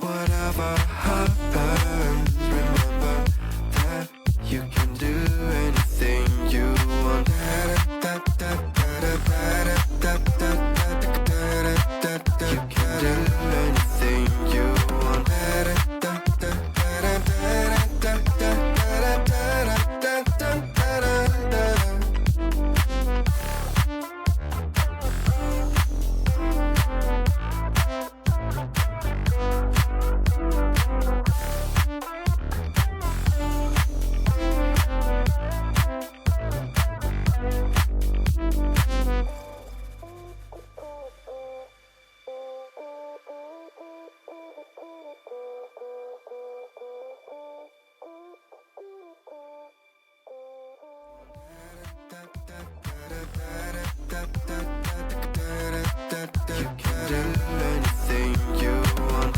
Whatever happens, remember that you can do anything you want. You can do anything you want. You can do anything you want.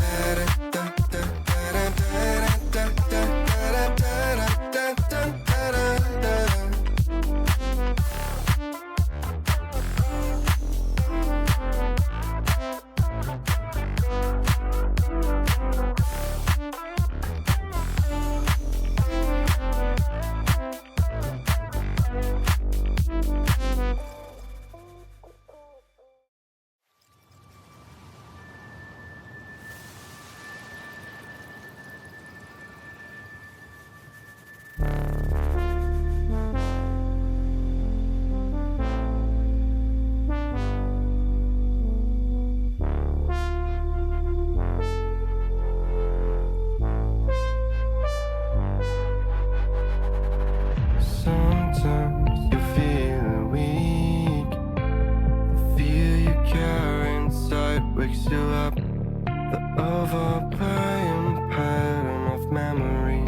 Sometimes you feel weak. The fear you carry inside wakes you up. The overplaying pattern of memory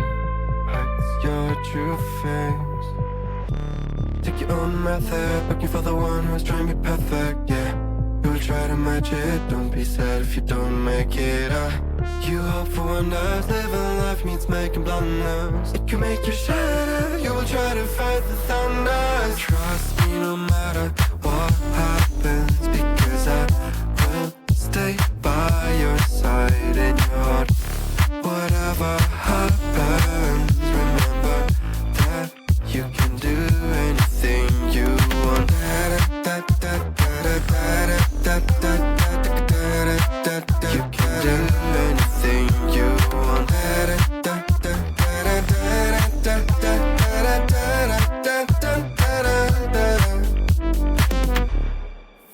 hides your true face. Take your own method, looking for the one who's trying to be perfect, yeah. You'll try to match it, don't be sad if you don't make it. You hope for wonders, living life means making blunders. It can make you shatter, you will try to fight the thunders. Trust me no matter what happens, because I will stay by your side in your heart. Whatever happens, remember that you can do anything you want. You can do anything you want.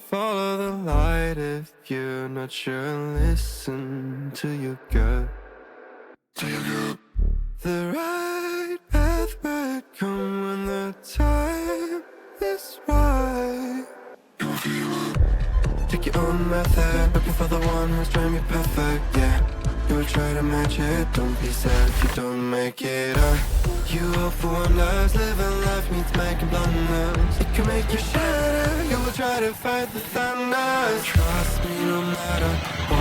Follow the light if you're not sure. Listen to your gut. The right path might come when the time is right. Take your own method, looking for the one who's trying to be perfect, yeah. You'll try to match it, don't be sad if you don't make it. You hope for wonders, living life means making blunders. It can make you shatter, you will try to fight the thunders. Trust me no matter what.